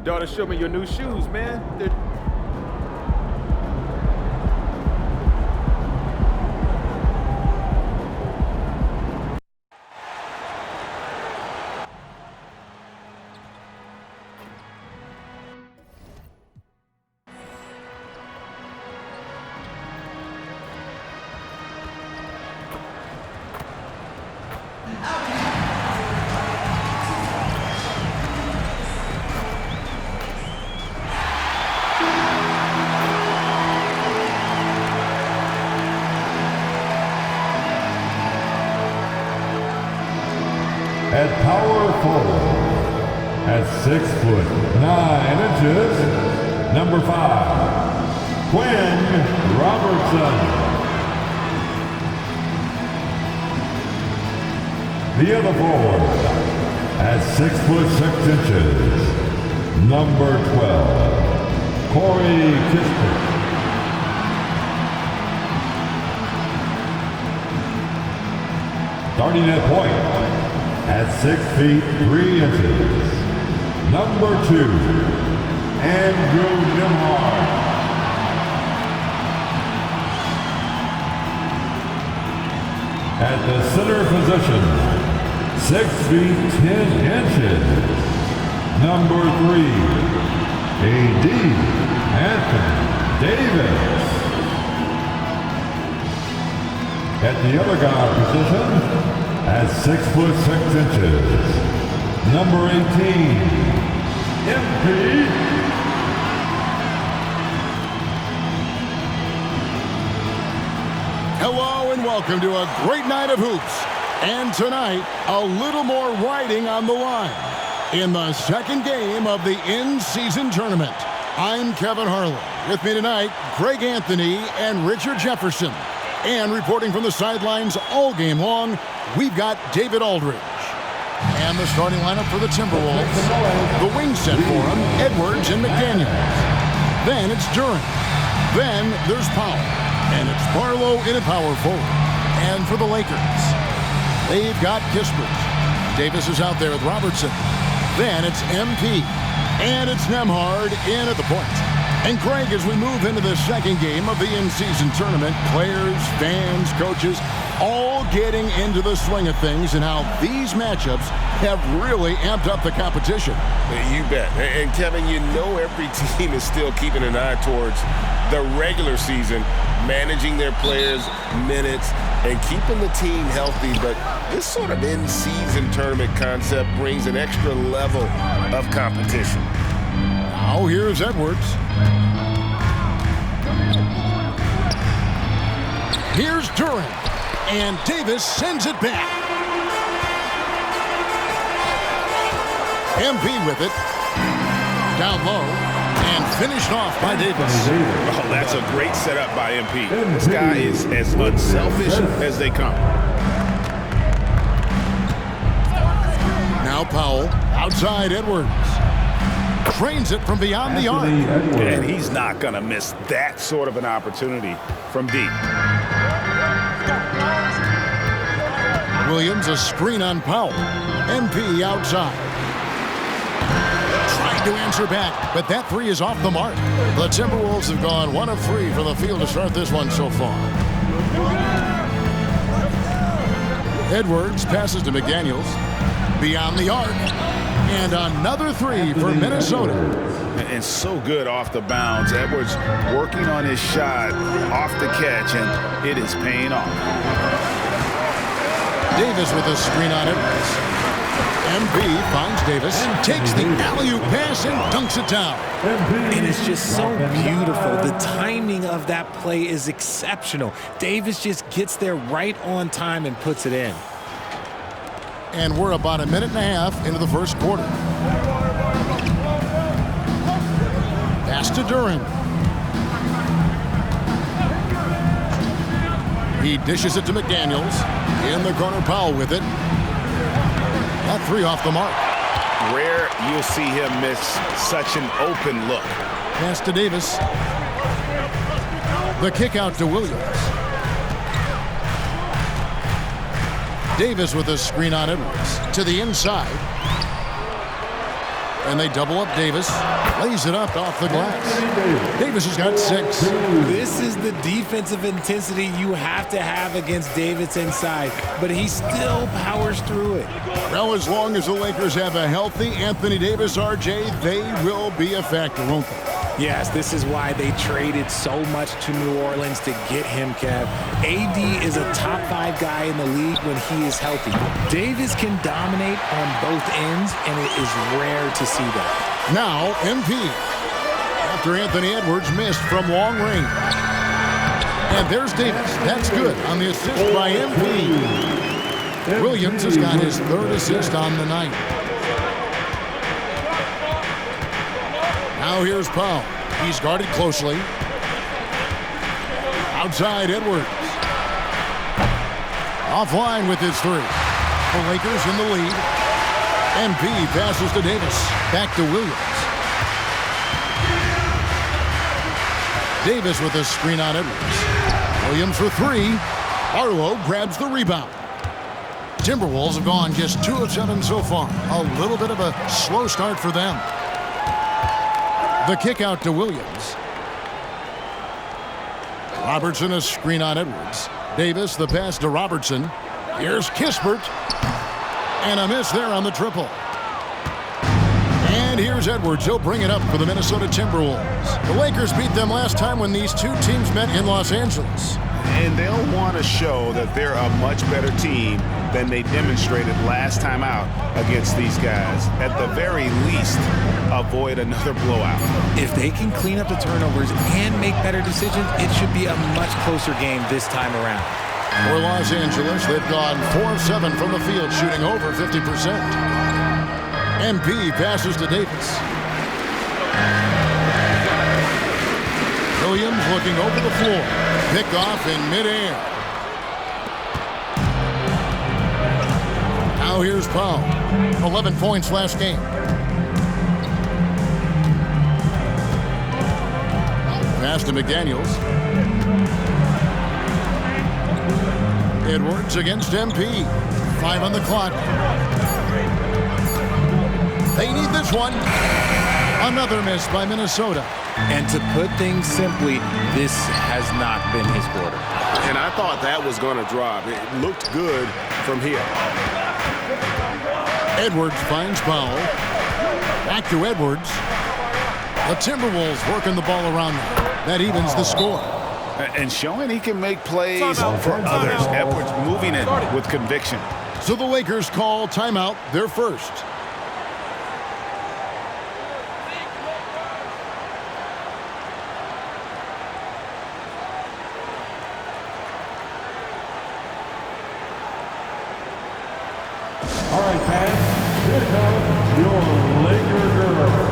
daughter showed me your new shoes, man. At power forward, at 6'9", number 5, Quinn Robertson. The other forward, at 6'6", number 12, Corey Kispert. Starting at point, at 6 feet 3 inches, number 2, Andrew Nimhard. At the center position, 6 feet 10 inches, number 3, A.D. Anthony Davis. At the other guard position, at 6'6", number 18, MP. Hello and welcome to a great night of hoops. And tonight, a little more riding on the line. In the second game of the in-season tournament, I'm Kevin Harlan. With me tonight, Greg Anthony and Richard Jefferson. And reporting from the sidelines all game long, we've got David Aldridge. And the starting lineup for the Timberwolves. The wing set for them, Edwards and McDaniels. Then it's Duren. Then there's Powell. And it's Barlow in a power forward. And for the Lakers, they've got Kispert. Davis is out there with Robertson. Then it's MP. And it's Nimhard in at the point. And Greg, as we move into the second game of the in-season tournament, players, fans, coaches, all getting into the swing of things and how these matchups have really amped up the competition. You bet. And Kevin, you know every team is still keeping an eye towards the regular season, managing their players' minutes and keeping the team healthy. But this sort of in-season tournament concept brings an extra level of competition. Now here's Edwards. Here's Duren. And Davis sends it back. MP with it. Down low. And finished off by Davis. Oh, that's a great setup by MP. This guy is as unselfish as they come. Now Powell. Outside Edwards. Trains it from beyond the arc. And he's not going to miss that sort of an opportunity from deep. Williams, a screen on Powell. MP outside. Trying to answer back, but that three is off the mark. The Timberwolves have gone 1 of 3 from the field to start this one so far. Edwards passes to McDaniels. Beyond the arc. And another 3 for Minnesota. And so good off the bounds. Edwards working on his shot off the catch, and it is paying off. Davis with a screen on Edwards. MP finds Davis, takes the alley-oop pass and dunks it down. And it's just so beautiful. The timing of that play is exceptional. Davis just gets there right on time and puts it in. And we're about a minute and a half into the first quarter. Pass to Duren. He dishes it to McDaniels. In the corner, Powell with it. That 3 off the mark. Rare you'll see him miss such an open look. Pass to Davis. The kick out to Williams. Davis with a screen on Edwards. To the inside. And they double up Davis. Lays it up off the glass. Davis has got 6. This is the defensive intensity you have to have against Davis inside, but he still powers through it. Well, as long as the Lakers have a healthy Anthony Davis, RJ, they will be a factor, won't they? Yes, this is why they traded so much to New Orleans to get him, Kev. AD is a top 5 guy in the league when he is healthy. Davis can dominate on both ends, and it is rare to see that. Now, MP. After Anthony Edwards missed from long range. And there's Davis. That's good on the assist by MP. Williams has got his 3rd assist on the night. Now here's Powell. He's guarded closely. Outside Edwards. Offline with his 3. The Lakers in the lead. MP passes to Davis. Back to Williams. Davis with a screen on Edwards. Williams for 3. Arlo grabs the rebound. Timberwolves have gone just 2 of 7 so far. A little bit of a slow start for them. The kick out to Williams. Robertson a screen on Edwards. Davis the pass to Robertson. Here's Kispert. And a miss there on the triple. And here's Edwards. He'll bring it up for the Minnesota Timberwolves. The Lakers beat them last time when these 2 teams met in Los Angeles. And they'll want to show that they're a much better team than they demonstrated last time out against these guys. At the very least, avoid another blowout. If they can clean up the turnovers and make better decisions, it should be a much closer game this time around. For Los Angeles, they've gone 4 of 7 from the field, shooting over 50%. MP passes to Davis. Williams looking over the floor. Pick off in midair. Now here's Powell. 11 points last game. Pass to McDaniels. Edwards against MP. 5 on the clock. They need this one. Another miss by Minnesota. And to put things simply, this has not been his quarter. And I thought that was going to drop. It looked good from here. Edwards finds Powell. Back to Edwards. The Timberwolves working the ball around them. That evens the score. And showing he can make plays for others. Edwards moving it with conviction. So the Lakers call timeout, their first. All right, fans, here comes your Laker girl.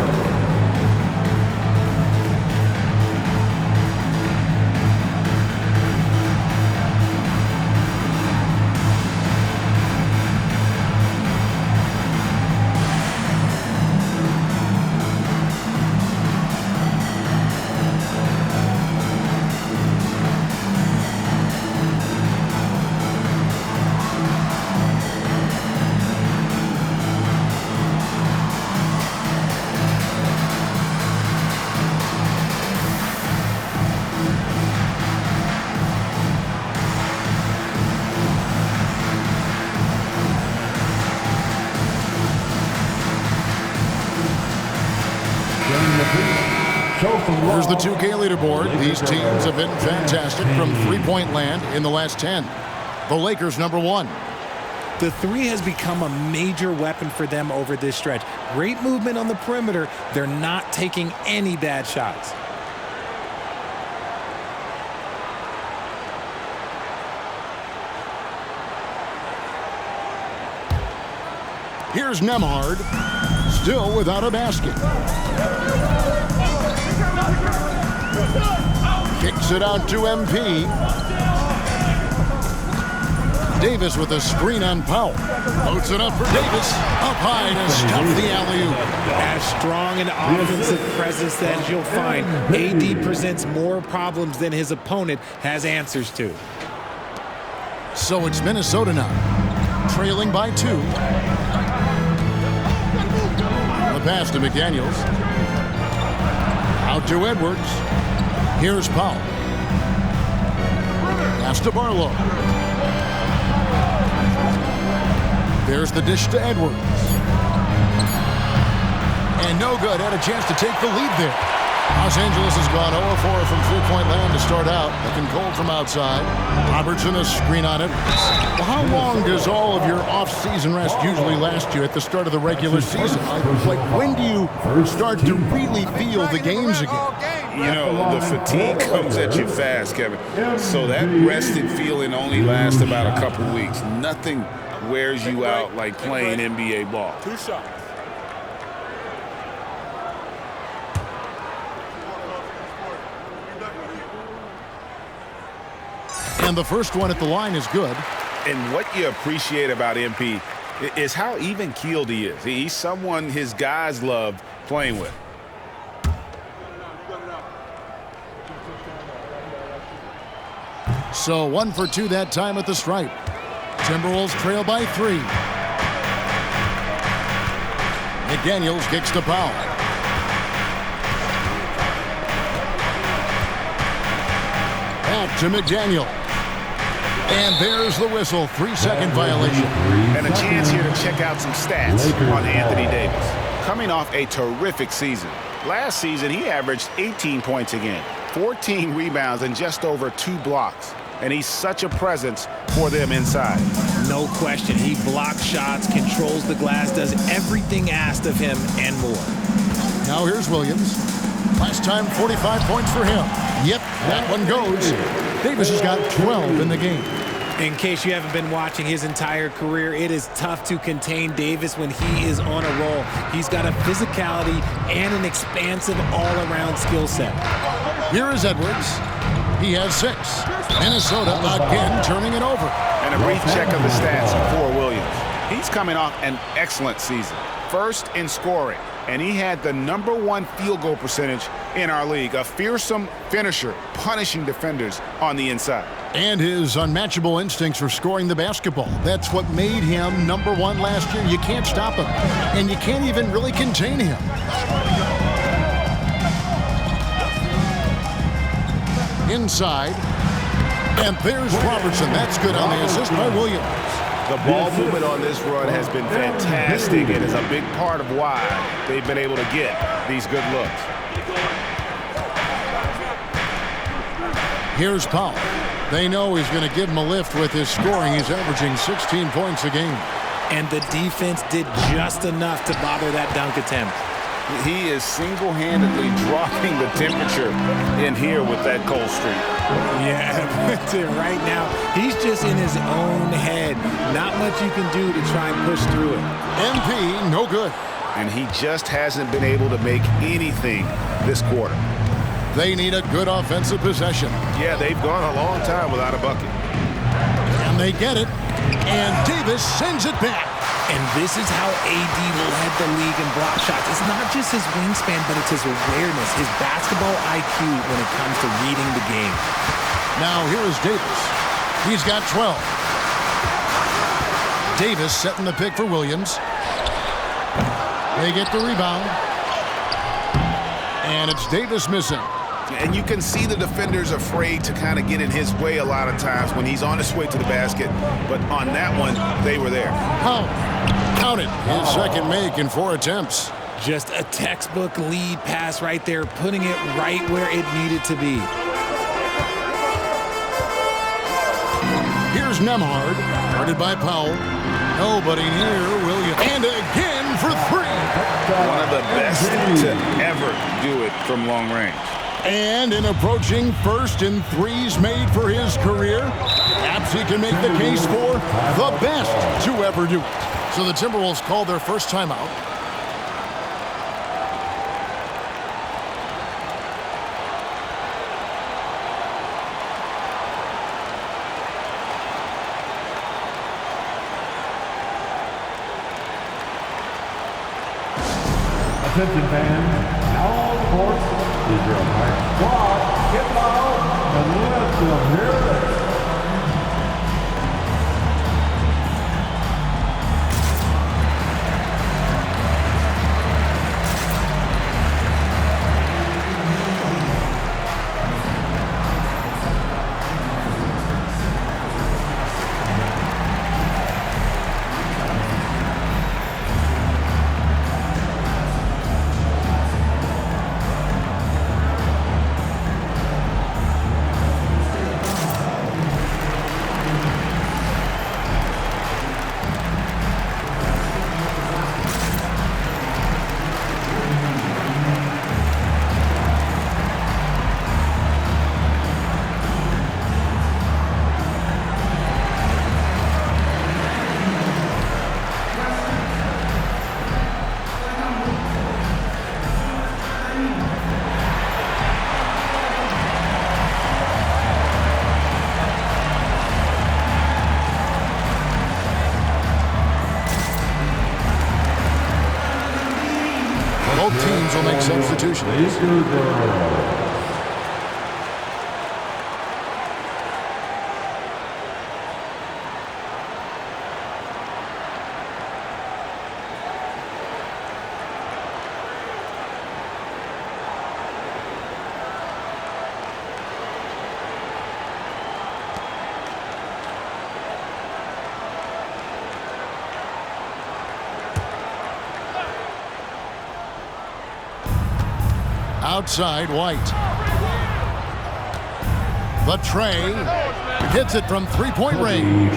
Here's the 2K leaderboard. These teams have been fantastic from three-point land in the last 10. The Lakers number 1. The 3 has become a major weapon for them over this stretch. Great movement on the perimeter. They're not taking any bad shots. Here's Nembhard, still without a basket. Kicks it out to MP. Davis with a screen on Powell. Loads it up for Davis. Up high to stop the alley-oop. As strong an offensive presence as you'll find, AD presents more problems than his opponent has answers to. So it's Minnesota now, trailing by 2. pass to McDaniels. Out to Edwards. Here's Powell. Pass to Barlow. There's the dish to Edwards. And no good. Had a chance to take the lead there. Los Angeles has gone 0-4 from three-point land to start out. Looking cold from outside. Robertson a screen on it. Well, how long does all of your off-season rest usually last you at the start of the regular season? Like when do you start to really feel the games again? You know, the fatigue comes at you fast, Kevin. So that rested feeling only lasts about a couple weeks. Nothing wears you out like playing NBA ball. 2 shots. And the first one at the line is good. And what you appreciate about MP is how even-keeled he is. He's someone his guys love playing with. So 1 for 2 that time at the stripe. Timberwolves trail by 3. McDaniels kicks to Powell. Back to McDaniel. And there's the whistle. 3-second violation. And a chance here to check out some stats on Anthony Davis. Coming off a terrific season. Last season, he averaged 18 points a game, 14 rebounds, and just over 2 blocks. And he's such a presence for them inside. No question. He blocks shots, controls the glass, does everything asked of him and more. Now here's Williams. Last time, 45 points for him. Yep, that one goes. Davis has got 12 in the game. In case you haven't been watching his entire career, it is tough to contain Davis when he is on a roll. He's got a physicality and an expansive all-around skill set. Here is Edwards. He has 6. Minnesota again turning it over. And a brief check of the stats for Williams. He's coming off an excellent season. First in scoring, and he had the #1 field goal percentage in our league. A fearsome finisher, punishing defenders on the inside. And his unmatchable instincts for scoring the basketball. That's what made him #1 last year. You can't stop him, and you can't even really contain him. Inside, and there's Robertson. That's good on the assist by Williams. The ball movement on this run has been fantastic and is a big part of why they've been able to get these good looks. Here's Powell. They know he's going to give him a lift with his scoring. He's averaging 16 points a game. And the defense did just enough to bother that dunk attempt. He is single-handedly dropping the temperature in here with that cold streak. Yeah, right now, he's just in his own head. Not much you can do to try and push through it. MP, no good. And he just hasn't been able to make anything this quarter. They need a good offensive possession. Yeah, they've gone a long time without a bucket. And they get it. And Davis sends it back. And this is how AD will head the league in block shots. It's not just his wingspan, but it's his awareness, his basketball IQ when it comes to reading the game. Now here is Davis. He's got 12. Davis setting the pick for Williams. They get the rebound. And it's Davis missing. And you can see the defenders afraid to kind of get in his way a lot of times when he's on his way to the basket. But on that one, they were there. Count it. His second make in 4 attempts. Just a textbook lead pass right there, putting it right where it needed to be. Here's Nemhard, guarded by Powell. Nobody near Williams. And again for 3. One of the best to ever do it from long range. And in approaching first in threes made for his career, perhaps he can make the case for the best to ever do it. So the Timberwolves called their first timeout. Attention fans, now on the court is your Mike squad. Get loud and let them hear it. Both teams will make substitutions. Outside, White. The tray hits it from three-point range.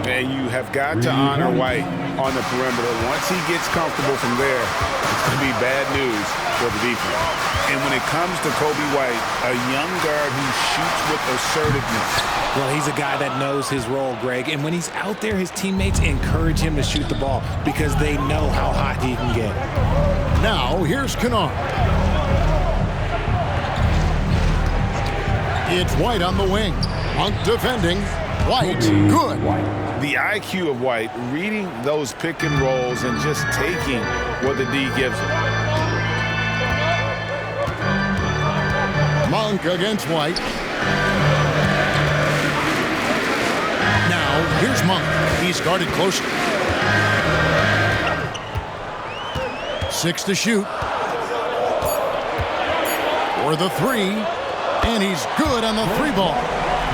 And you have got to honor White on the perimeter. Once he gets comfortable from there, it's going to be bad news for the defense. And when it comes to Kobe White, a young guard who shoots with assertiveness. Well, he's a guy that knows his role, Greg. And when he's out there, his teammates encourage him to shoot the ball because they know how hot he can get. Now, here's Kennard. It's White on the wing. Monk defending. White, good. The IQ of White, reading those pick and rolls and just taking what the D gives him. Monk against White. Now, here's Monk. He's guarded closely. 6 to shoot. For the three. And he's good on the three ball.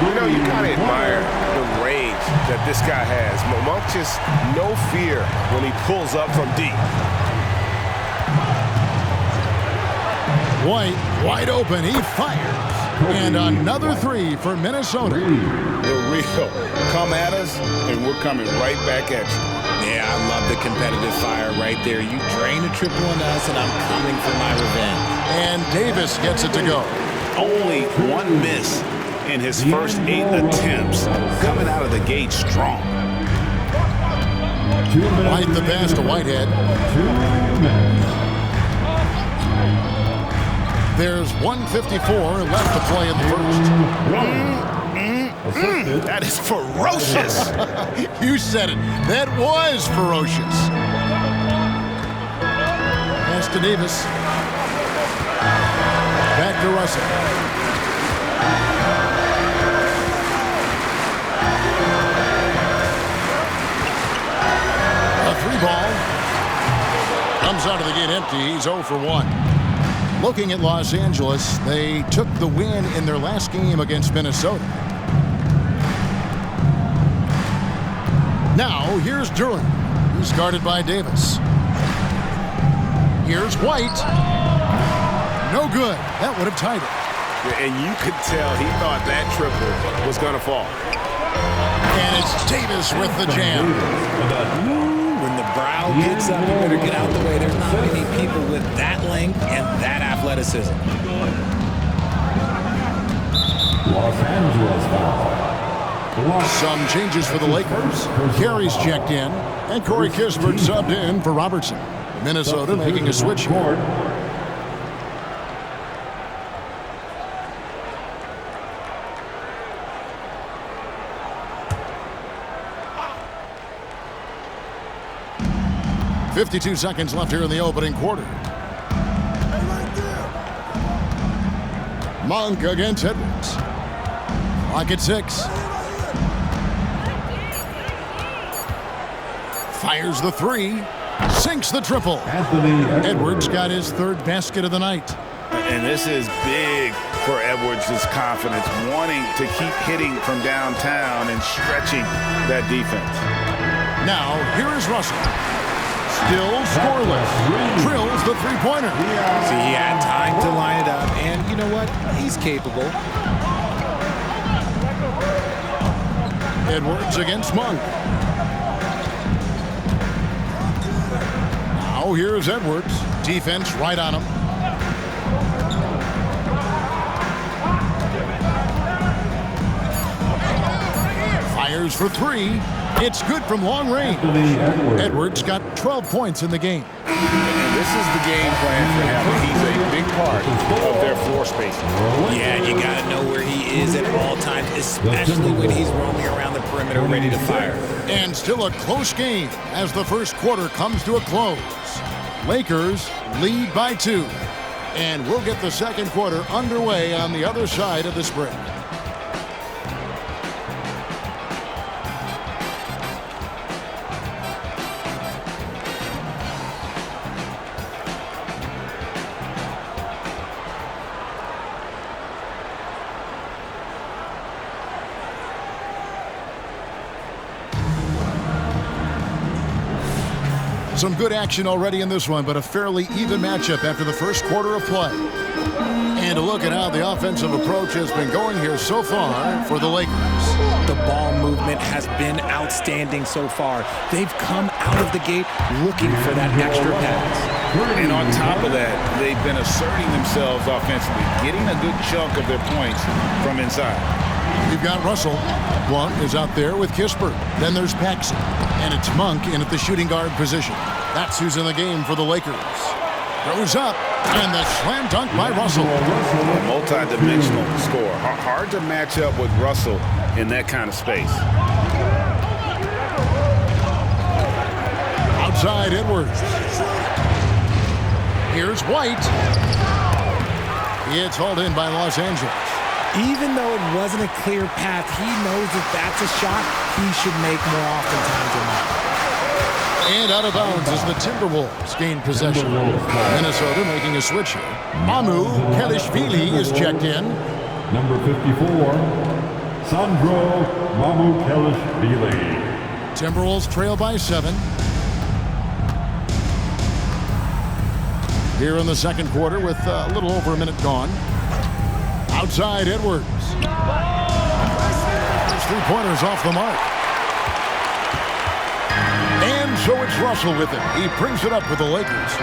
You know, you kind of admire the range that this guy has. Monk just no fear when he pulls up from deep. White, wide open, he fires. And another three for Minnesota. The real come at us, and we're coming right back at you. Yeah, I love the competitive fire right there. You drain a triple on us, and I'm coming for my revenge. And Davis gets it to go. Only one miss in his first 8 attempts, coming out of the gate strong. White the pass to Whitehead. There's 1:54 left to play in the first. That is ferocious. You said it. That was ferocious. Pass to Davis. Back to Russell. A three ball. Comes out of the gate empty. He's 0 for 1. Looking at Los Angeles, they took the win in their last game against Minnesota. Now, here's Duran. He's guarded by Davis. Here's White. No good. That would have tied it. And you could tell he thought that triple was going to fall. And it's Davis with the jam. When the brow gets up, you better get out the way. There's not many people with that length and that athleticism. Los Angeles foul. Some changes for the Lakers. Carey's checked in, and Corey Kispert subbed in for Robertson. Minnesota making a switch here. .52 seconds left here in the opening quarter. Monk against Edwards. Clock at 6. Fires the three. Sinks the triple. Edwards got his third basket of the night. And this is big for Edwards' confidence, wanting to keep hitting from downtown and stretching that defense. Now, here is Russell. Still scoreless. Drills the three-pointer. See, he had time to line it up, and you know what? He's capable. Edwards against Monk. Now here's Edwards. Defense right on him. Fires for three. It's good from long range. Edwards got 12 points in the game. And this is the game plan for him. He's a big part of their floor spacing. Yeah, you got to know where he is at all times, especially when he's roaming around the perimeter ready to fire. And still a close game as the first quarter comes to a close. Lakers lead by 2. And we'll get the second quarter underway on the other side of this break. Some good action already in this one, but a fairly even matchup after the first quarter of play. And a look at how the offensive approach has been going here so far for the Lakers. The ball movement has been outstanding so far. They've come out of the gate looking for that extra pass. And on top of that, they've been asserting themselves offensively, getting a good chunk of their points from inside. We've got Russell. Blunt is out there with Kispert. Then there's Paxson. And it's Monk in at the shooting guard position. That's who's in the game for the Lakers. Goes up, and the slam dunk by Russell. A multi-dimensional score. Hard to match up with Russell in that kind of space. Outside Edwards. Here's White. It's hauled in by Los Angeles. Even though it wasn't a clear path, he knows that that's a shot he should make more oftentimes than not. And out of bounds as the Timberwolves gain possession. Minnesota making a switch here. Mamu Kelishvili is checked in. Number 54, Sandro Mamukelishvili. Timberwolves trail by 7. Here in the second quarter with a little over a minute gone. Outside Edwards. Those three-pointers off the mark. And so it's Russell with it. He brings it up with the Lakers.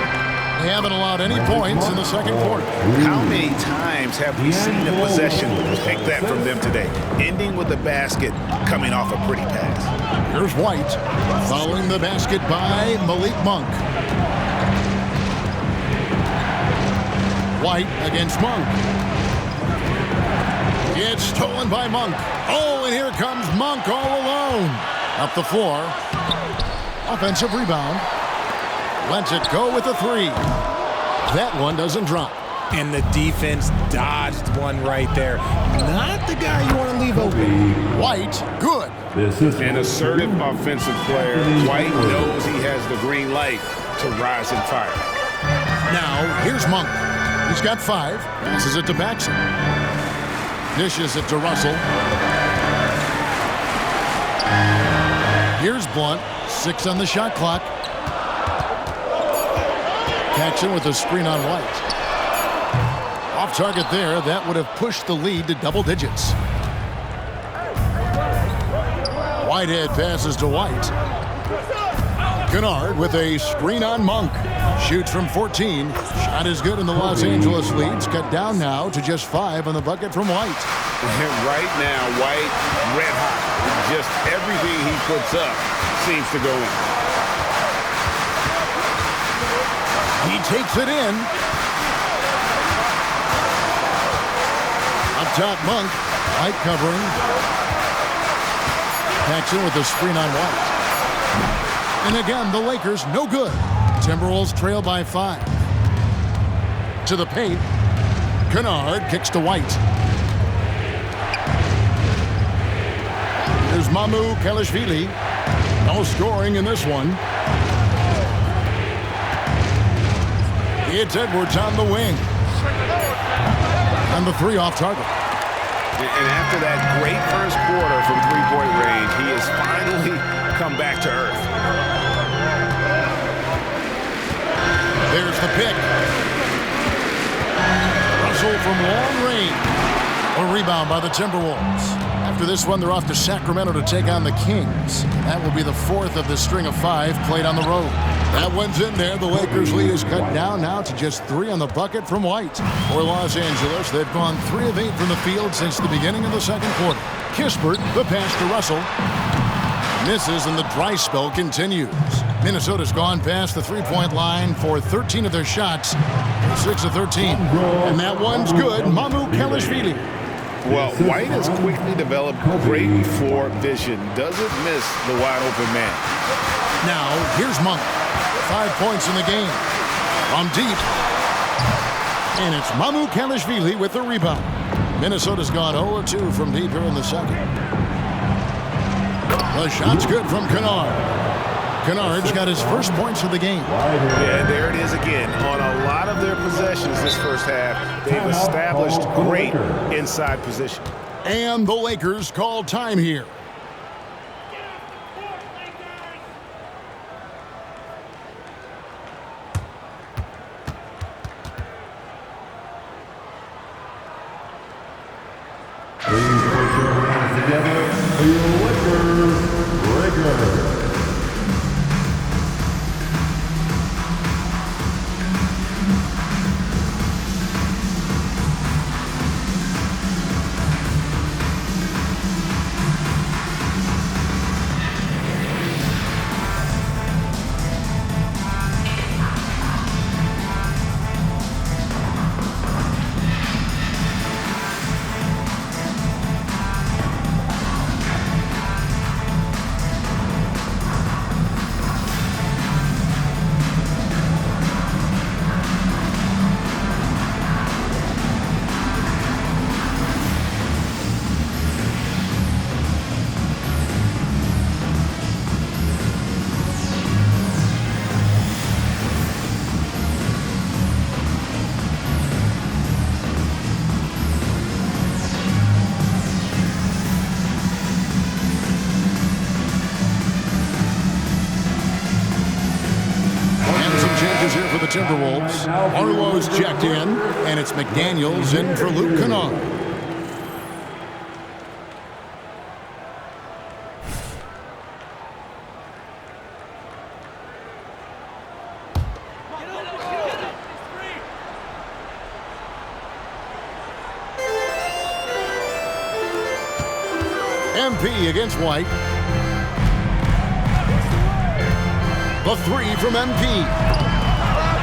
They haven't allowed any points in the second quarter. How many times have we seen a possession take that from them today? Ending with the basket coming off a pretty pass. Here's White. Following the basket by Malik Monk. White against Monk. It's stolen by Monk. Oh, and here comes Monk all alone. Up the floor. Offensive rebound. Lets it go with a 3. That one doesn't drop. And the defense dodged one right there. Not the guy you want to leave open. White, good. An assertive offensive player. White knows he has the green light to rise and fire. Now, here's Monk. He's got 5. Passes it to Paxson. Dishes it to Russell. Here's Blunt. 6 on the shot clock. Paxson with a screen on White. Off target there. That would have pushed the lead to double digits. Whitehead passes to White. Kennard with a screen on Monk. Shoots from 14. Shot is good, and the Los Angeles lead's cut down now to just 5 on the bucket from White. Right now, White, red hot. Just everything he puts up seems to go in. He takes it in. Up top, Monk. White covering. Paxson with a screen on White. And again, the Lakers no good. Timberwolves trail by 5. To the paint. Kennard kicks to White. Here's Mamu Kelishvili. No scoring in this one. It's Edwards on the wing. And the 3 off target. And after that great first quarter from three-point range, he has finally come back to earth. There's the pick. Russell from long range. A rebound by the Timberwolves. After this one, they're off to Sacramento to take on the Kings. That will be the 4th of the string of 5 played on the road. That one's in there. The Lakers' lead is cut down now to just 3 on the bucket from White. For Los Angeles, they've gone 3 of 8 from the field since the beginning of the second quarter. Kispert, the pass to Russell. Misses, and the dry spell continues. Minnesota's gone past the three-point line for 13 of their shots. 6 of 13. And that one's good. Mamu Kelishvili. Well, White has quickly developed great floor vision. Doesn't miss the wide-open man. Now, here's Monk. 5 points in the game. From deep. And it's Mamukelashvili with the rebound. Minnesota's gone 0-2 from deep here in the second. The shot's good from Kennard. Kennard's got his first points of the game. Yeah, there it is again. On a lot of their possessions this first half, they've established great inside position. And the Lakers call time here. Please put your hands together for your Lakers. Here for the Timberwolves. Arlo's checked in, and it's McDaniels in for Luke Kennard. MP against White. The three from MP.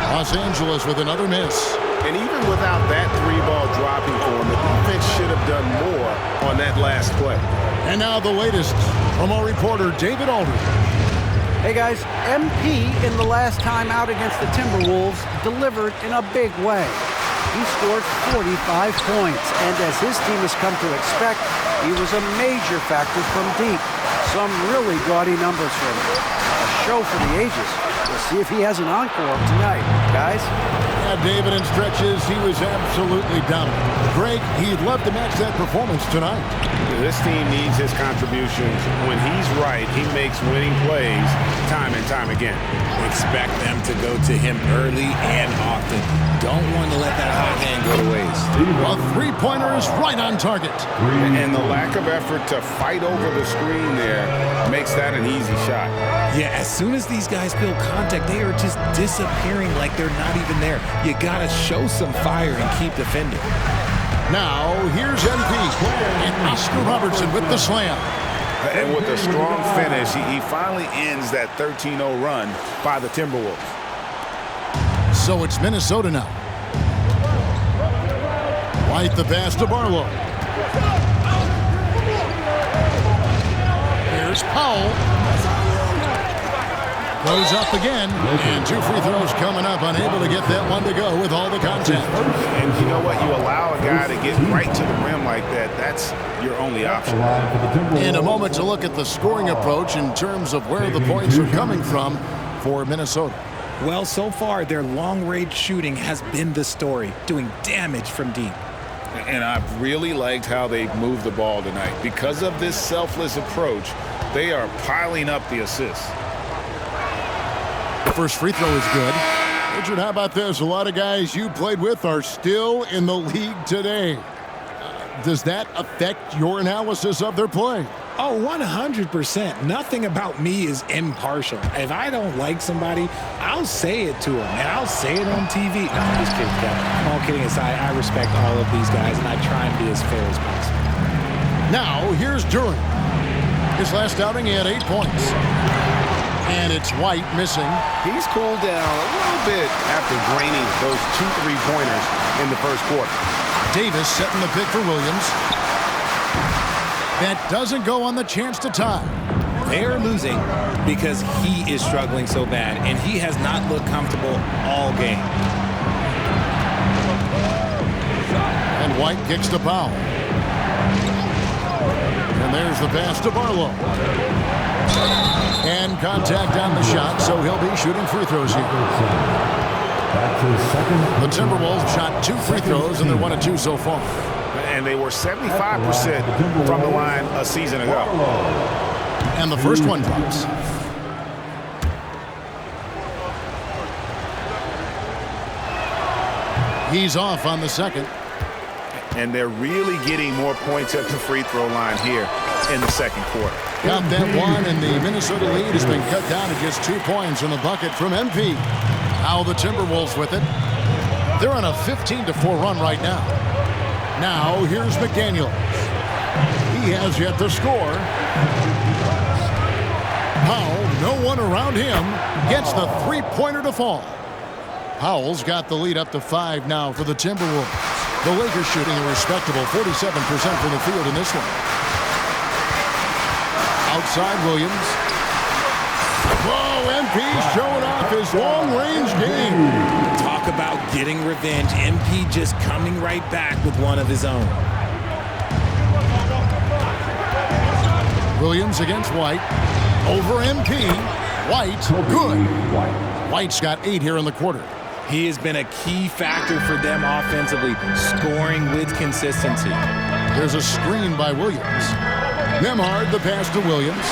Los Angeles with another miss. And even without that three-ball dropping for him, the defense should have done more on that last play. And now the latest from our reporter, David Aldridge. Hey guys, MP in the last time out against the Timberwolves delivered in a big way. He scored 45 points, and as his team has come to expect, he was a major factor from deep. Some really gaudy numbers for him. A show for the ages. We'll see if he has an encore tonight, guys. Yeah, David, in stretches, he was absolutely dominant. Greg, he'd love to match that performance tonight. This team needs his contributions. When he's right, he makes winning plays time and time again. Expect them to go to him early and often. Don't want to let that hot hand go to waste. A three-pointer is right on target. And the lack of effort to fight over the screen there makes that an easy shot. Yeah, as soon as these guys feel contact, they are just disappearing like they're not even there. You got to show some fire and keep defending. Now, here's MP. And Oscar Robertson with the slam. And with a strong finish, he finally ends that 13-0 run by the Timberwolves. So it's Minnesota now. White the pass to Barlow. Here's Powell. Goes up again, and two free throws coming up, unable to get that one to go with all the contact. And you know what? You allow a guy to get right to the rim like that, that's your only option. In a moment to look at the scoring approach in terms of where the points are coming from for Minnesota. Well, so far, their long-range shooting has been the story, doing damage from deep. And I've really liked how they've moved the ball tonight. Because of this selfless approach, they are piling up the assists. The first free throw is good. Richard, how about this? A lot of guys you played with are still in the league today. Does that affect your analysis of their play? Oh, 100%. Nothing about me is impartial. If I don't like somebody, I'll say it to them, and I'll say it on TV. No, I'm just kidding, Kevin. All kidding aside, I respect all of these guys, and I try and be as fair as possible. Now, here's Duran. His last outing, he had 8 points. And it's White missing. He's cooled down a little bit after draining those 2 3-pointers in the first quarter. Davis setting the pick for Williams. That doesn't go on the chance to tie. They're losing because he is struggling so bad, and he has not looked comfortable all game. And White kicks to Powell. And there's the pass to Barlow. And contact on the shot, so he'll be shooting free throws here. The Timberwolves shot 2 free throws, and they're 1 of 2 so far. And they were 75% from the line a season ago. And the first one drops. He's off on the second. And they're really getting more points at the free throw line here in the second quarter. Got that one, and the Minnesota lead has been cut down to just 2 points in the bucket from MP. Now the Timberwolves with it. They're on a 15-4 run right now. Now here's McDaniels. He has yet to score. Powell, no one around him, gets the 3-pointer to fall. Powell's got the lead up to 5 now for the Timberwolves. The Lakers shooting a respectable 47% from the field in this one. Outside Williams. Whoa, MP showing off his long-range game. Talk about getting revenge. MP just coming right back with one of his own. Williams against White. Over MP. White, good. White's got 8 here in the quarter. He has been a key factor for them offensively, scoring with consistency. There's a screen by Williams. Nembhard the pass to Williams.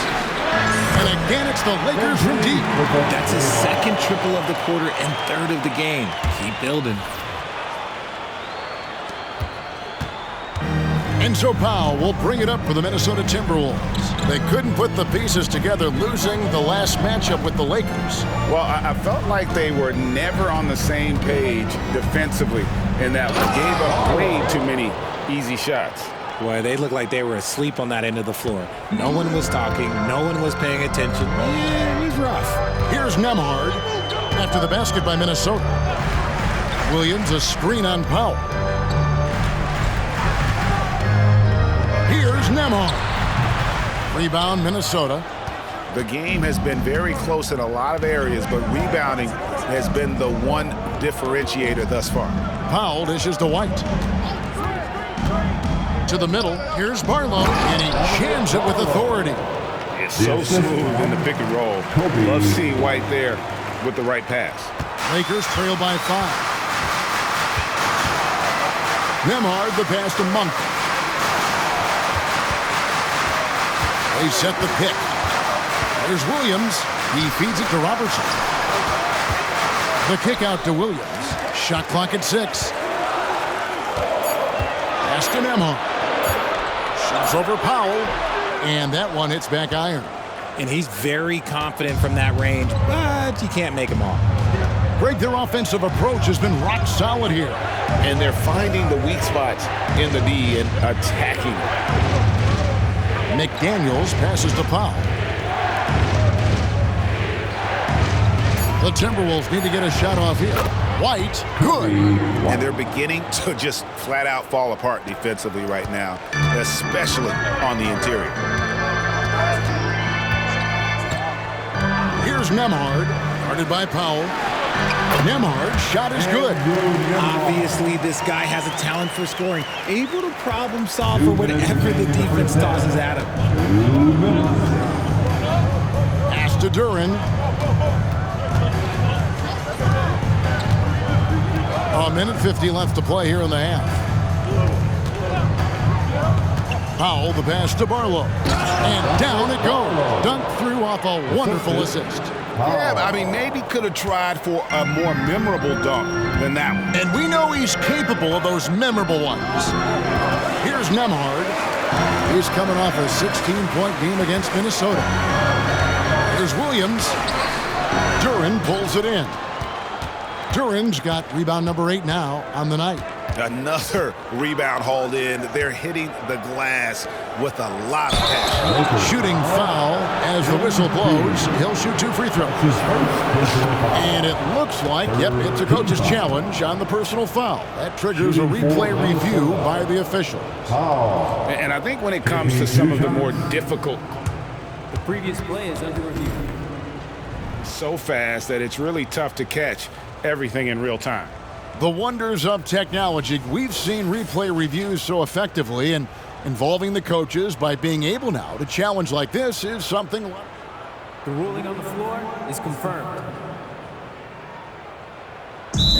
And again, it's the Lakers from deep. That's his second triple of the quarter and third of the game. Keep building. And so Powell will bring it up for the Minnesota Timberwolves. They couldn't put the pieces together, losing the last matchup with the Lakers. Well, I felt like they were never on the same page defensively in that one. Gave up way too many easy shots. Boy, they looked like they were asleep on that end of the floor. No one was talking. No one was paying attention. Yeah, it was rough. Here's Nembhard after the basket by Minnesota. Williams a screen on Powell. Here's Nembhard. Rebound Minnesota. The game has been very close in a lot of areas, but rebounding has been the one differentiator thus far. Powell dishes to White. To the middle. Here's Barlow, and he jams it with authority. It's so smooth in the pick and roll. Love seeing White there with the right pass. Lakers trail by 5. Nembhard the pass to Monk. They set the pick. There's Williams. He feeds it to Robertson. The kick out to Williams. Shot clock at 6. Pass to Nembhard. Shoots over Powell. And that one hits back iron. And he's very confident from that range, but you can't make him all. Greg, their offensive approach has been rock solid here. And they're finding the weak spots in the D and attacking it. McDaniels passes to Powell. The Timberwolves need to get a shot off here. White, good. And they're beginning to just flat out fall apart defensively right now, especially on the interior. Here's Nembhard, guarded by Powell. Nembhard's shot is good. Obviously, this guy has a talent for scoring, able to problem solve for whatever the defense tosses at him. Pass to Duren. A minute 50 left to play here in the half. Powell, the pass to Barlow. And down it goes. Dunked through off a wonderful assist. Yeah, I mean, maybe could have tried for a more memorable dunk than that one. And we know he's capable of those memorable ones. Here's Nembhard. He's coming off a 16-point game against Minnesota. Here's Williams. Duren pulls it in. Duren's got rebound number 8 now on the night. Another rebound hauled in. They're hitting the glass with a lot of passion. Shooting foul as the whistle blows. He'll shoot 2 free throws. And it looks like, yep, it's a coach's challenge on the personal foul. That triggers a replay review by the officials. And I think when it comes to some of the more difficult Previous play is under review. So fast that it's really tough to catch everything in real time. The wonders of technology. We've seen replay reviews so effectively, and involving the coaches by being able now to challenge like this is something. The ruling on the floor is confirmed.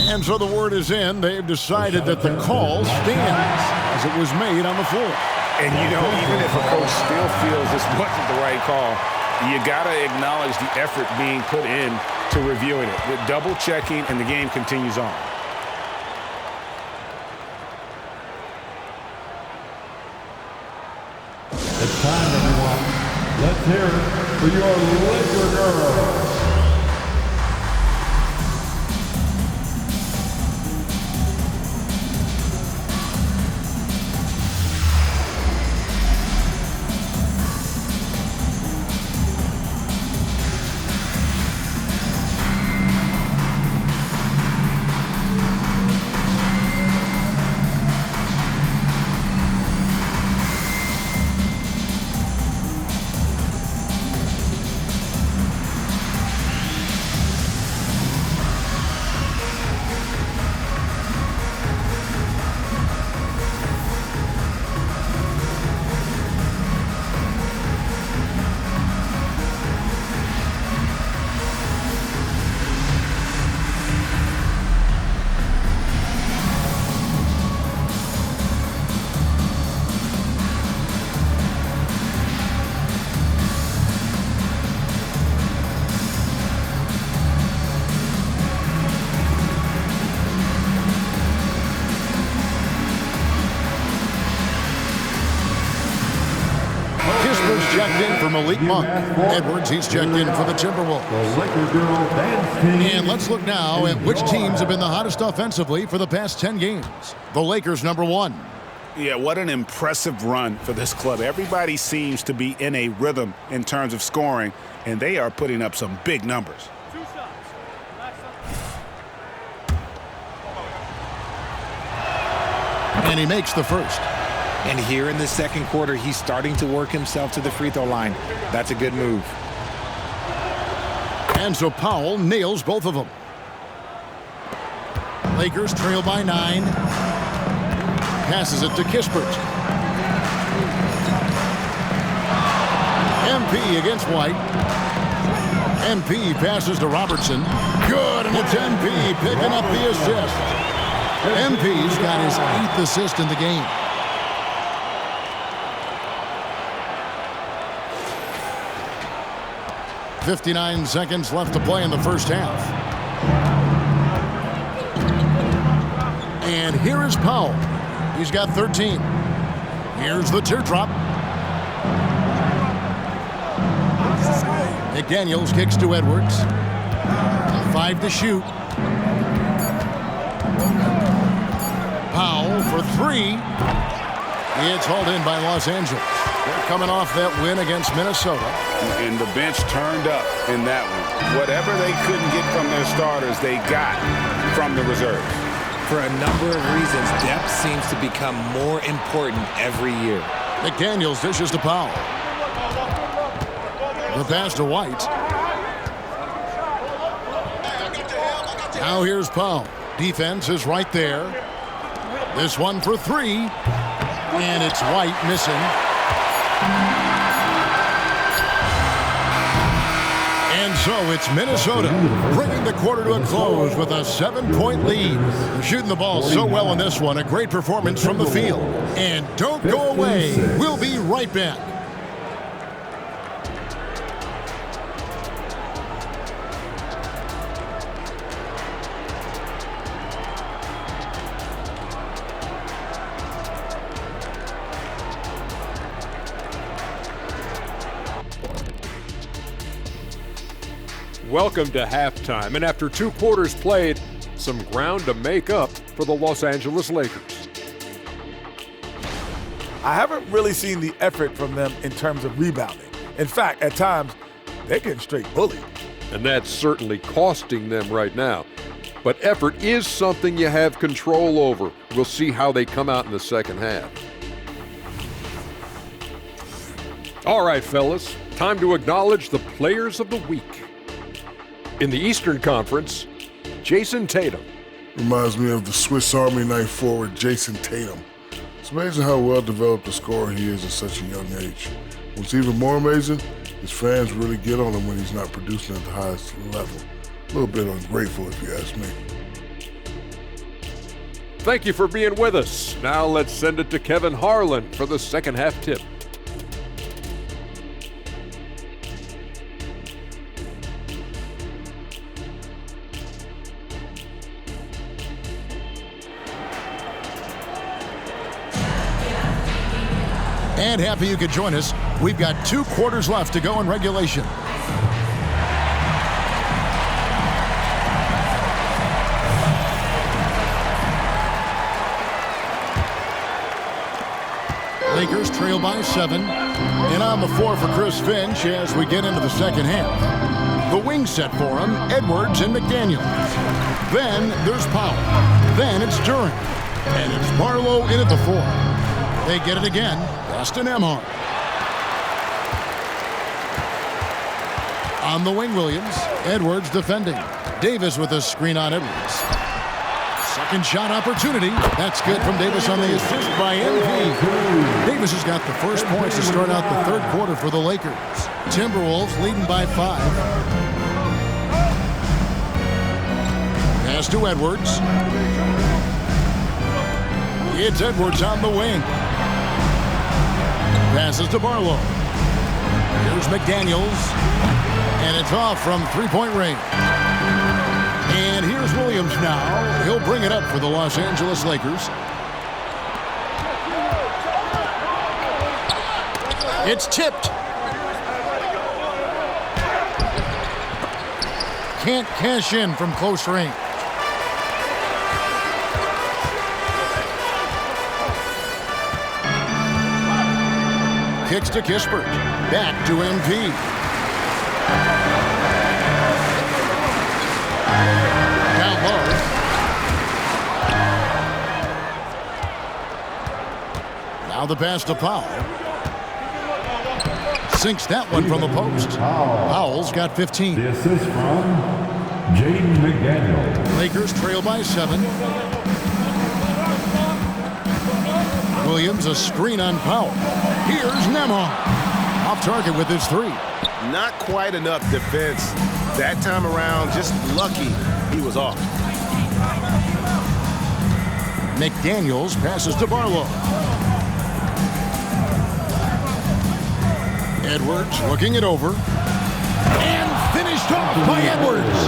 And so the word is in. They've decided that the call stands as it was made on the floor. And, you know, even if a coach still feels this wasn't the right call, you got to acknowledge the effort being put in to reviewing it. With double checking, and the game continues on. It's time, everyone. Let's hear it for your Laker girls. Checked in for Malik Monk. Edwards, he's checked in for the Timberwolves. The Laker girl dance team. And let's look now at which teams have been the hottest offensively for the past 10 games. The Lakers, number 1. Yeah, what an impressive run for this club. Everybody seems to be in a rhythm in terms of scoring, and they are putting up some big numbers. And he makes the first. And here in the second quarter, he's starting to work himself to the free throw line. That's a good move. And so Powell nails both of them. Lakers trail by 9. Passes it to Kispert. MP against White. MP passes to Robertson. Good, and it's MP picking up the assist. MP's got his 8th assist in the game. .59 seconds left to play in the first half. And here is Powell. He's got 13. Here's the teardrop. McDaniels kicks to Edwards. 5 to shoot. Powell for 3. It's hauled in by Los Angeles. They're coming off that win against Minnesota. And the bench turned up in that one. Whatever they couldn't get from their starters, they got from the reserves. For a number of reasons, depth seems to become more important every year. McDaniels dishes to Powell. The pass to White. Now here's Powell. Defense is right there. This one for 3. And it's White missing. And so it's Minnesota bringing the quarter to a close with a 7-point lead. Shooting the ball so well in this one. A great performance from the field. And don't go away. We'll be right back. Welcome to halftime, and after 2 quarters played, some ground to make up for the Los Angeles Lakers. I haven't really seen the effort from them in terms of rebounding. In fact, at times, they're getting straight bullied. And that's certainly costing them right now. But effort is something you have control over. We'll see how they come out in the second half. All right, fellas, time to acknowledge the players of the week. In the Eastern Conference, Jason Tatum. Reminds me of the Swiss Army knife forward Jason Tatum. It's amazing how well-developed a scorer he is at such a young age. What's even more amazing, his fans really get on him when he's not producing at the highest level. A little bit ungrateful, if you ask me. Thank you for being with us. Now let's send it to Kevin Harlan for the second half tip. And happy you could join us. We've got 2 quarters left to go in regulation. Lakers trail by 7. And on the floor for Chris Finch as we get into the second half. The wing set for him, Edwards and McDaniels. Then there's Powell. Then it's Duran. And it's Barlow in at the 4. They get it again. Austin Emhart. On the wing, Williams. Edwards defending. Davis with a screen on Edwards. Second shot opportunity. That's good from Davis on the assist by MP. Davis has got the first points to start out the third quarter for the Lakers. Timberwolves leading by 5. Pass to Edwards. It's Edwards on the wing. Passes to Barlow. Here's McDaniels. And it's off from three-point range. And here's Williams now. He'll bring it up for the Los Angeles Lakers. It's tipped. Can't cash in from close range. Kicks to Kispert. Back to MP. Down low. Now the pass to Powell. Sinks that one from the post. Powell's got 15. The assist from Jaden McDaniel. Lakers trail by 7. Williams a screen on Powell. Here's Nembhard. Off target with his 3. Not quite enough defense. That time around, just lucky he was off. McDaniels passes to Barlow. Edwards looking it over. And finished off by Edwards.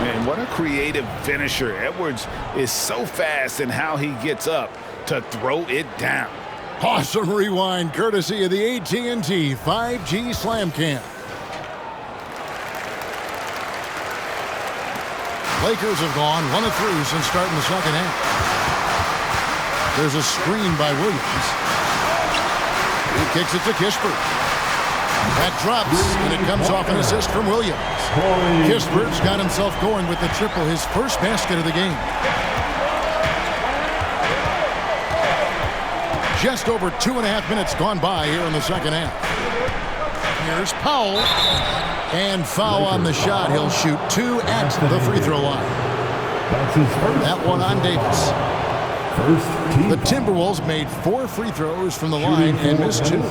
Man, what a creative finisher. Edwards is so fast in how he gets up to throw it down. Awesome rewind courtesy of the AT&T 5G Slam Cam. Lakers have gone 1 of 3 since starting the second half. There's a screen by Williams. He kicks it to Kispert. That drops, and it comes off an assist from Williams. Kispert's got himself going with the triple, his first basket of the game. Just over 2.5 minutes gone by here in the second half. Here's Powell. And foul on the shot. He'll shoot 2 at the free throw line. That one on Davis. The Timberwolves made 4 free throws from the line and missed 2.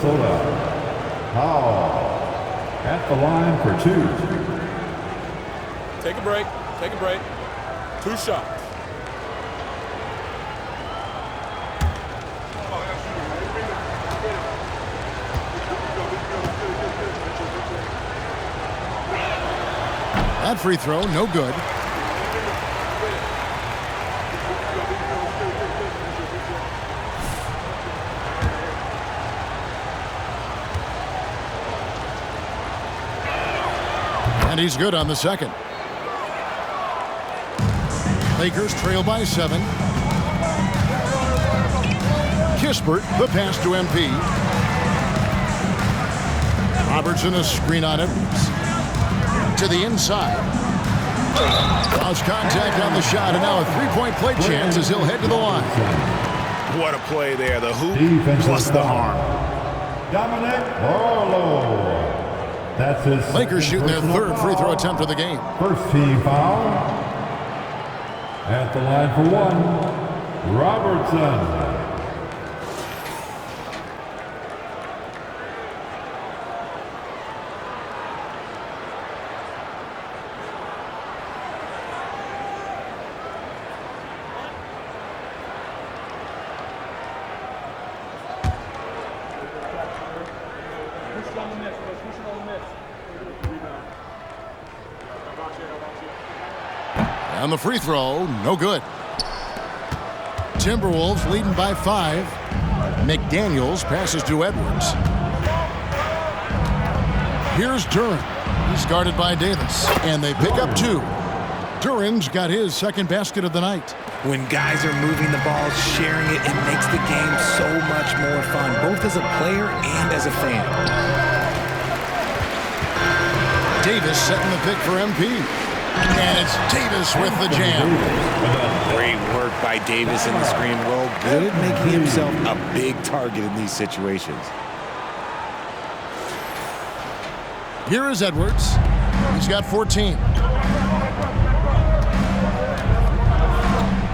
Powell at the line for 2. Take a break. Take a break. 2 shots. That free throw, no good. And he's good on the second. Lakers trail by 7. Kispert, the pass to MP. Robertson, a screen on Edwards. To the inside. Lost contact on the shot, and now a three-point play chance as he'll head to the line. What a play there. The hoop plus the arm. Dominic Barlow. That's his Lakers shooting their personal third free throw foul. attempt of the game. First team foul. At the line for one, Robertson. On the free throw, no good. Timberwolves leading by 5. McDaniels passes to Edwards. Here's Duren. He's guarded by Davis, and they pick up 2. Duren's got his second basket of the night. When guys are moving the ball, sharing it, it makes the game so much more fun, both as a player and as a fan. Davis setting the pick for MP. And it's Davis with the jam. Great work by Davis in the screen roll. Good at making himself a big target in these situations. Here is Edwards. He's got 14.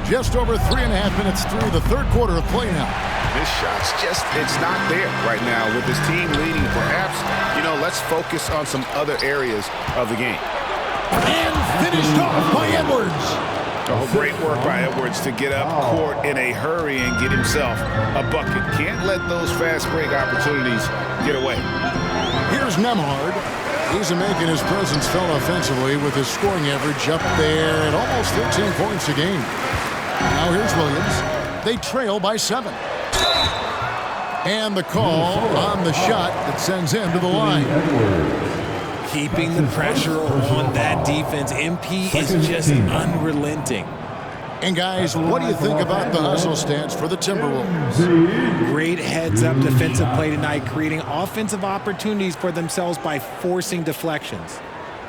Just over 3.5 minutes through the third quarter of play now. This shot's it's not there right now with this team leading. Perhaps, let's focus on some other areas of the game. And finished off by Edwards. Oh, great work by Edwards to get up court in a hurry and get himself a bucket. Can't let those fast break opportunities get away. Here's Nemhard. He's making his presence felt offensively with his scoring average up there at almost 13 points a game. Now here's Williams. They trail by 7. And the call on the shot that sends him to the line. Keeping the pressure on that defense. MP is just unrelenting. And guys, what do you think about the hustle stance for the Timberwolves? Great heads-up defensive play tonight, creating offensive opportunities for themselves by forcing deflections.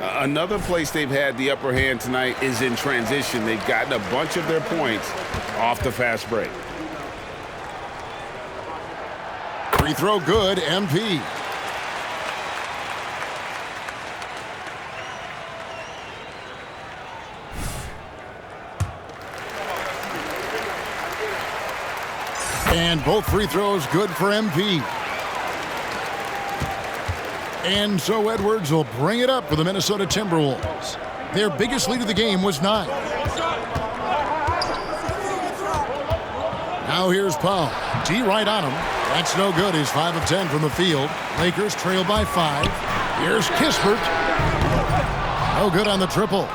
Another place they've had the upper hand tonight is in transition. They've gotten a bunch of their points off the fast break. Free throw good, MP. And both free throws good for MP. And so Edwards will bring it up for the Minnesota Timberwolves. Their biggest lead of the game was 9. Now here's Powell. T right on him. That's no good. He's 5 of 10 from the field. Lakers trail by 5. Here's Kispert. No good on the triple.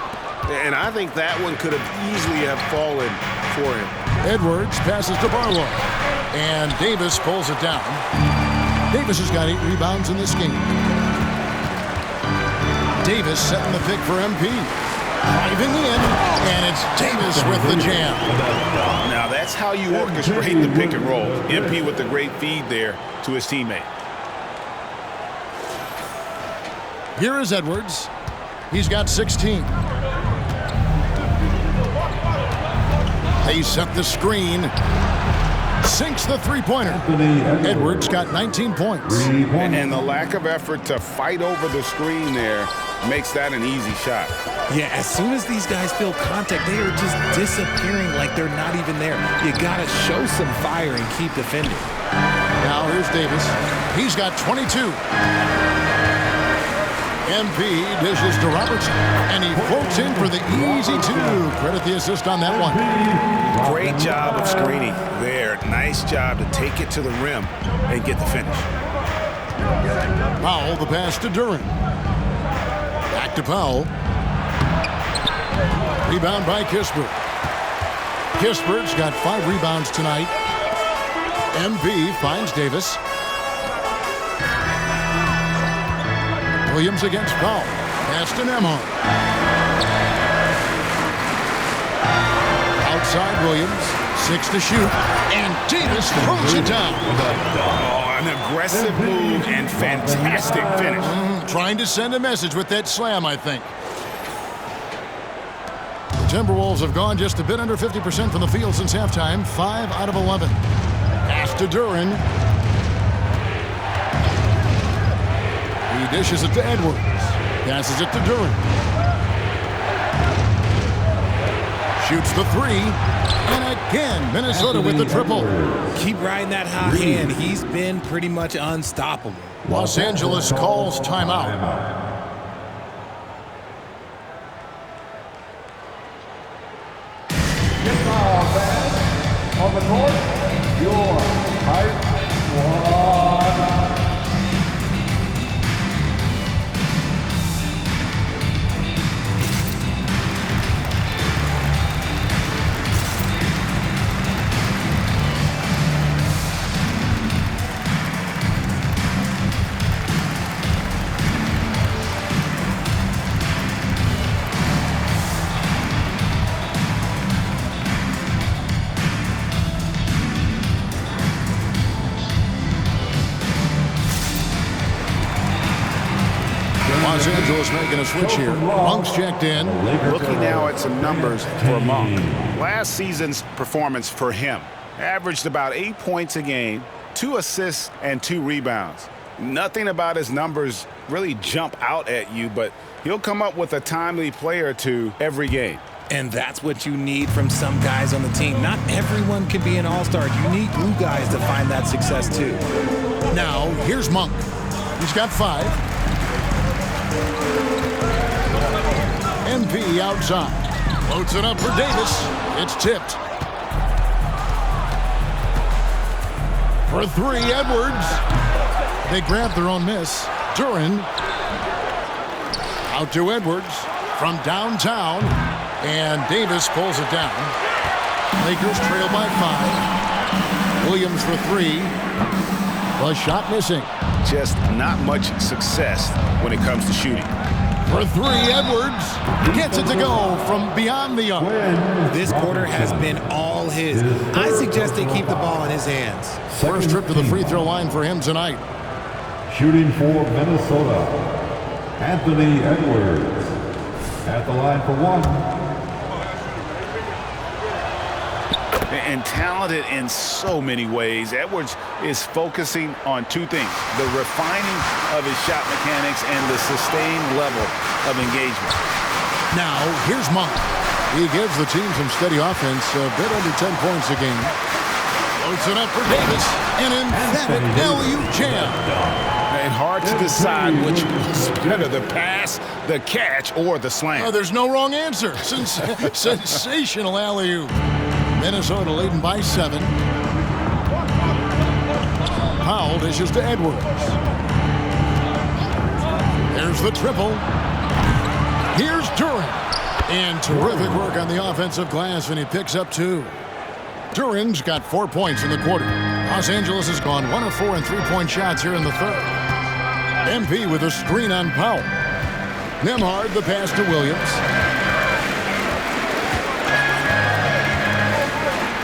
And I think that one could have easily have fallen for him. Edwards passes to Barlow. And Davis pulls it down. Davis has got 8 rebounds in this game. Davis setting the pick for MP. Driving in, and it's Davis with the jam. Now that's how you orchestrate the pick and roll. MP with the great feed there to his teammate. Here is Edwards. He's got 16. They set the screen. Sinks the three-pointer. Edwards got 19 points. And the lack of effort to fight over the screen there makes that an easy shot. Yeah, as soon as these guys feel contact, they are just disappearing like they're not even there. You got to show some fire and keep defending. Now here's Davis. He's got 22. MP dishes to Robertson, and he floats in for the easy 2. Credit the assist on that one. Great job of screening there. Nice job to take it to the rim and get the finish. Powell, the pass to Duren. Back to Powell. Rebound by Kispert. Kispert's got 5 rebounds tonight. MP finds Davis. Williams against Powell. Pass to Nemhard. Outside Williams. 6 to shoot. And Davis throws it down. Oh, an aggressive move and fantastic finish. Trying to send a message with that slam, I think. The Timberwolves have gone just a bit under 50% from the field since halftime. 5 out of 11. Pass to Duren. dishes it to Edwards. Passes it to Duran. Shoots the three. And again, Minnesota with the triple. Keep riding that hot hand. He's been pretty much unstoppable. Los Angeles calls timeout. On the court, your height 1. Los Angeles making a switch here. Monk's checked in. Looking now at some numbers for Monk. Last season's performance for him averaged about 8 points a game, 2 assists, and 2 rebounds. Nothing about his numbers really jump out at you, but he'll come up with a timely play or two every game. And that's what you need from some guys on the team. Not everyone can be an all-star. You need glue guys to find that success too. Now, here's Monk. He's got 5. MP outside. Floats it up for Davis. It's tipped. For 3, Edwards. They grab their own miss. Duran. Out to Edwards from downtown. And Davis pulls it down. Lakers trail by 5. Williams for 3. The shot missing. Just not much success when it comes to shooting. For 3, Edwards gets it to go from beyond the arc. This quarter has been all his. I suggest they keep the ball in his hands. First trip to the free throw line for him tonight. Shooting for Minnesota, Anthony Edwards. At the line for 1. And talented in so many ways. Edwards is focusing on 2 things: the refining of his shot mechanics and the sustained level of engagement. Now, here's Monk. He gives the team some steady offense, a bit under 10 points a game. Loads it up for Davis. An emphatic alley-oop jam. And hard to decide which was better, the pass, the catch, or the slam. Oh, there's no wrong answer. Sensational alley-oop. Minnesota leading by 7. Powell dishes to Edwards. There's the triple. Here's Duran. And terrific work on the offensive glass, and he picks up 2. Duran's got 4 points in the quarter. Los Angeles has gone 1 of 4 in 3-point shots here in the third. MP with a screen on Powell. Nembhard the pass to Williams.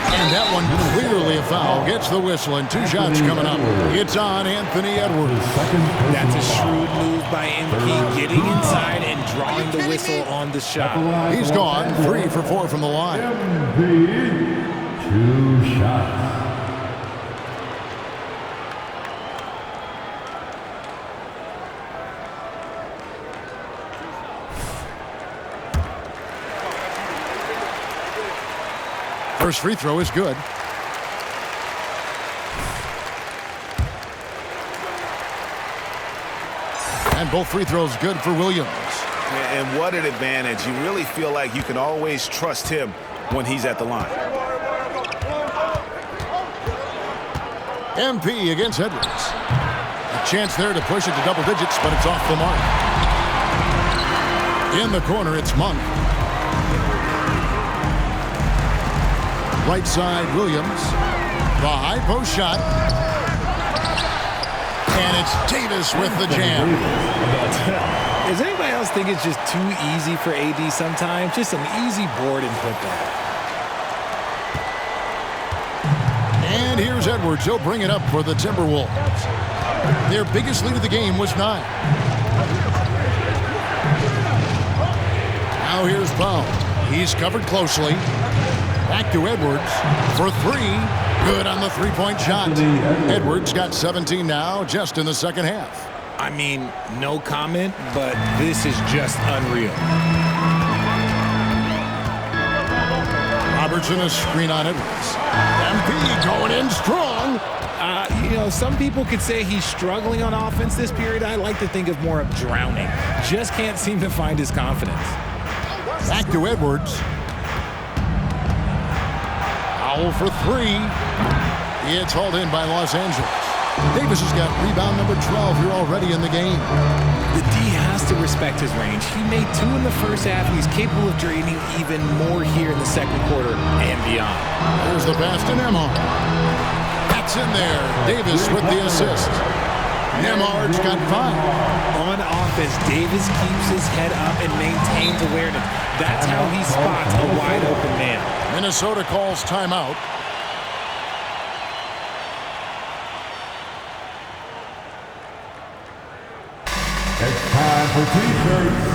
And that one clearly a foul. Gets the whistle, and 2 shots coming up. It's on Anthony Edwards. That's a shrewd move by MP, getting inside and drawing the whistle on the shot. He's gone 3 for 4 from the line. MP, 2 shots. First free throw is good. And both free throws good for Williams. And what an advantage. You really feel like you can always trust him when he's at the line. MP against Edwards. A chance there to push it to double digits, but it's off the mark. In the corner, it's Monk. Right side, Williams. The high post shot. And it's Davis with the jam. Does anybody else think it's just too easy for AD sometimes? Just an easy board and put back. And here's Edwards. He'll bring it up for the Timberwolves. Their biggest lead of the game was 9. Now here's Powell. He's covered closely. Back to Edwards for 3. Good on the 3-point shot. Edwards got 17 now, just in the second half. I mean, no comment, but this is just unreal. Robertson, a screen on Edwards. MP going in strong. Some people could say he's struggling on offense this period. I like to think of more of drowning. Just can't seem to find his confidence. Back to Edwards. Foul for 3. It's hauled in by Los Angeles. Davis has got rebound number 12 here already in the game. The D has to respect his range. He made 2 in the first half. He's capable of draining even more here in the second quarter and beyond. There's the pass to Nembhard. That's in there. Davis with the assist. Nembhard's got 5. On offense, Davis keeps his head up and maintains awareness. That's how he spots a wide open man. Minnesota calls timeout. It's time for T-shirts.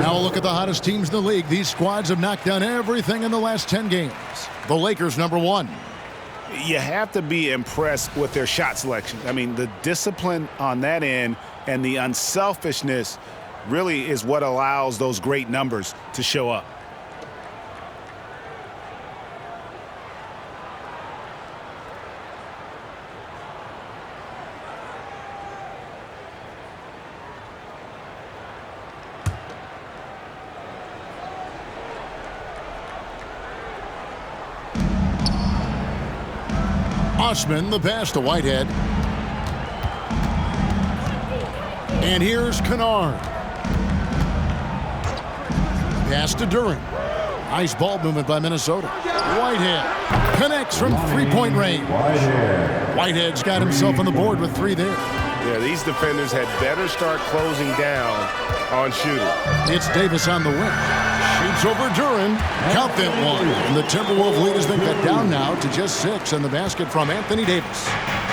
Now look at the hottest teams in the league. These squads have knocked down everything in the last 10 games. The Lakers, number 1. You have to be impressed with their shot selection. I mean, the discipline on that end and the unselfishness really is what allows those great numbers to show up. Osman, the pass to Whitehead. And here's Kennard. Pass to Duren. Nice ball movement by Minnesota. Whitehead connects from three-point range. Whitehead's got himself on the board with 3 there. Yeah, these defenders had better start closing down on shooting. It's Davis on the wing. Shoots over Duren. Count that one. And the Timberwolves lead has been cut down now to just 6 on the basket from Anthony Davis.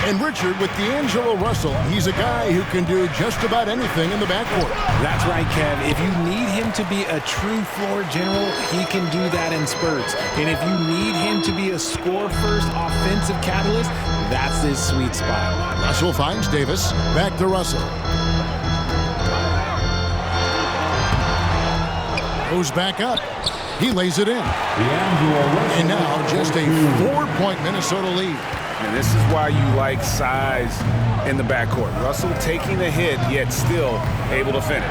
And Richard, with D'Angelo Russell, he's a guy who can do just about anything in the backcourt. That's right, Kev. If you need him to be a true floor general, he can do that in spurts. And if you need him to be a score-first offensive catalyst, that's his sweet spot. Russell finds Davis. Back to Russell. Goes back up. He lays it in. And now just a 4-point Minnesota lead. And this is why you like size in the backcourt. Russell taking the hit, yet still able to finish.